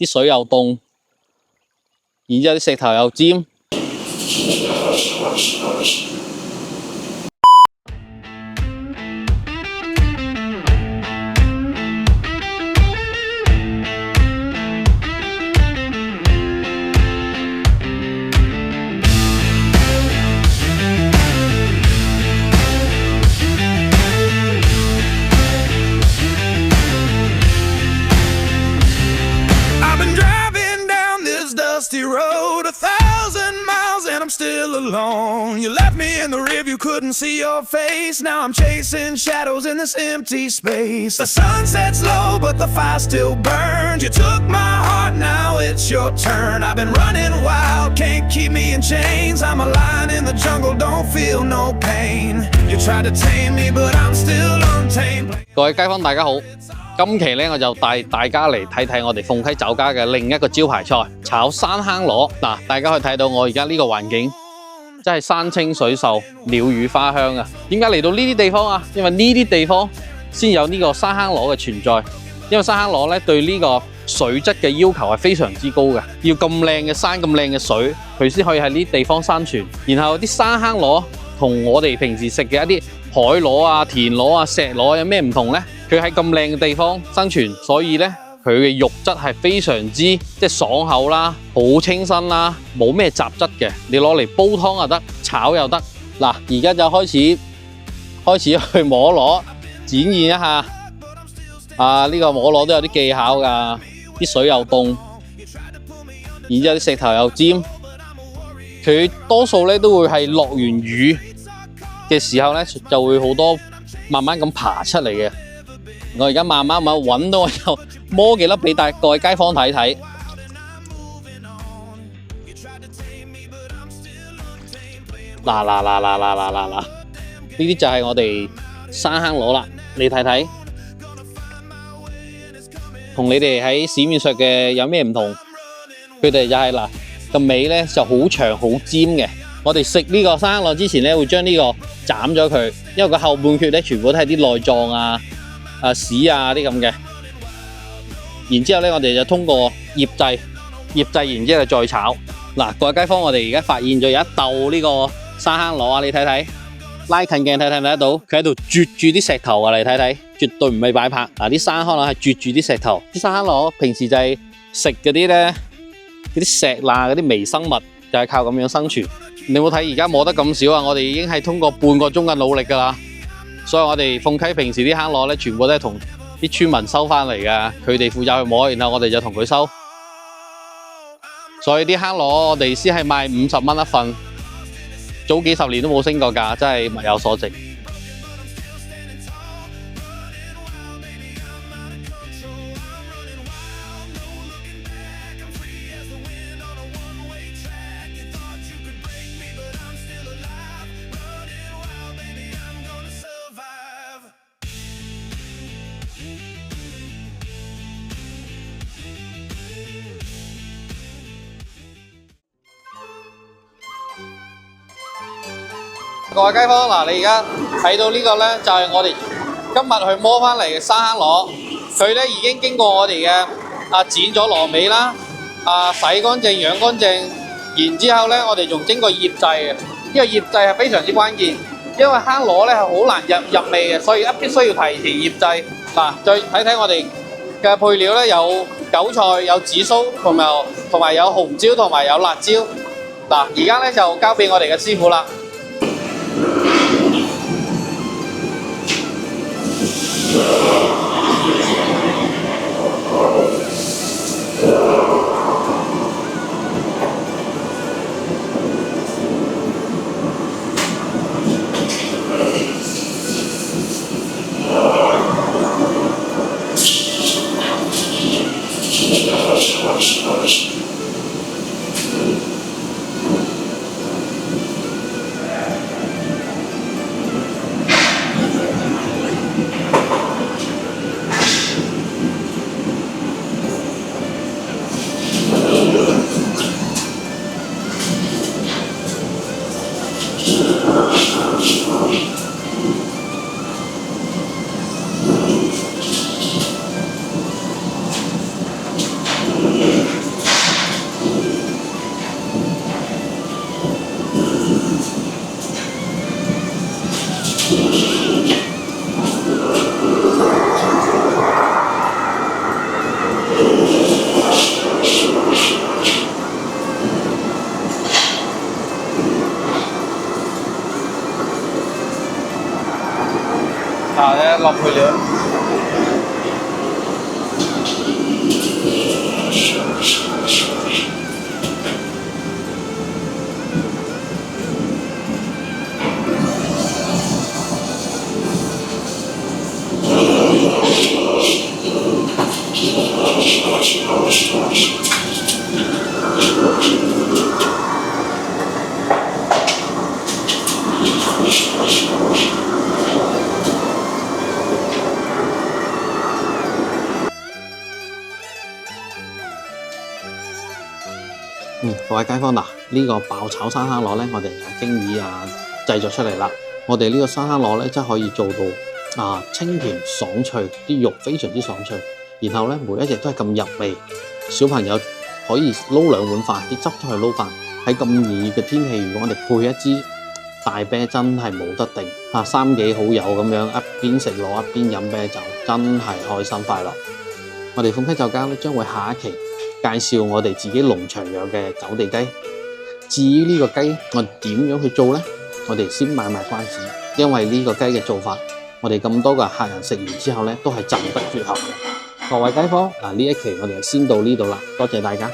啲水又凍，然之後啲石頭又尖。Road 1,000 miles and I'm still alone. You left me in the rearview, couldn't see your face. Now I'm chasing shadows in this empty space. The sun sets low, but the fire still burns. You took my heart, now it's your turn. I've been running wild, can't keep me in chains. I'm a lion in the jungle, don't feel no pain. You tried to tame me, but I'm still untamed. 各位街坊大家好，今期咧我就帶大家嚟睇睇我哋鳳溪酒家嘅另一個招牌菜炒山坑螺。嗱，大家可以睇到我而家呢個環境，真係山清水秀、鳥語花香啊！點解嚟到呢啲地方啊？因為呢啲地方先有呢個山坑螺嘅存在。因為山坑螺咧對呢個水質嘅要求係非常之高嘅，要咁靚嘅山、咁靚嘅水，佢先可以喺呢啲地方生存。然後啲山坑螺同我哋平時食嘅一啲海螺啊、田螺啊、石螺有咩唔同呢？佢喺咁靚嘅地方生存，所以呢，佢嘅肉質係非常之爽口啦，好清新啦，冇咩雜質嘅。你攞嚟煲湯又得，炒又得。嗱，而家就開始去摸螺，展現一下。呢個摸螺都有啲技巧㗎，啲水又凍，然之後啲石頭又尖。佢多數咧都會係落完雨嘅時候咧，就會好多慢慢咁爬出嚟嘅。我而家慢慢揾到，我又摸幾粒俾各位街坊睇睇。嗱，呢啲就係我哋山坑螺啦，你睇睇，同你哋喺市面上嘅有咩唔同？佢哋就係嗱個尾咧就好長好尖嘅。我哋食呢個山坑螺之前咧，會將呢個斬咗佢，因為個後半橛咧全部都係啲內臟啊、屎啊啲咁嘅。然之後咧，我哋就通過醃製，然之後再炒。嗱，各位街坊，我哋而家發現咗有一竇呢個山坑螺啊！你睇睇，拉近鏡睇得到，佢喺度啜住啲石頭啊！你睇睇，絕對唔係擺拍。嗱，啲山坑螺係啜住啲石頭。啲山坑螺平時就係食嗰啲咧，嗰啲石罅嗰啲微生物，就係靠咁樣生存。你冇睇而家摸得咁少啊！我哋已經係通過半個鐘嘅努力㗎啦。所以我哋鳳溪平時啲坑螺咧，全部都係同啲村民收翻嚟㗎，佢哋負責去摸，然後我哋就同佢收。所以啲坑螺我哋先係賣50蚊一份，早幾十年都冇升過價，真係物有所值。各位街坊，嗱，你而家睇到呢個咧，就係我哋今日去摸翻嚟嘅山坑螺。佢咧已經經過我哋嘅剪咗螺尾啦，洗乾淨、養乾淨，然之後咧我哋仲經過醃製嘅。呢個醃製係非常之關鍵，因為坑螺咧係好難入味嘅，所以必須要提前醃製。嗱，再睇睇我哋嘅配料咧，有韭菜、有紫蘇，同埋有紅椒，同埋有辣椒。嗱，而家咧就交俾我哋嘅師傅啦。落去了。各位街坊嗱，呢個爆炒生蝦螺咧，我哋經已製作出嚟啦。我哋呢個生蝦螺咧，真係可以做到清甜爽脆，啲肉非常之爽脆。然後咧，每一隻都係咁入味，小朋友可以撈兩碗飯，啲汁都係撈飯。喺咁熱嘅天氣，如果我哋配一支大啤，真係冇得頂。三幾好友咁樣一邊食螺一邊飲啤酒，真係開心快樂。我哋鳳溪酒家咧，將會下一期介紹我哋自己農場養嘅走地雞。至於呢個雞我點樣去做呢？我哋先賣關子，因為呢個雞嘅做法，我哋咁多個客人食完之後咧，都係讚不絕口嘅。各位街坊，呢一期我哋就先到呢度啦，多謝大家。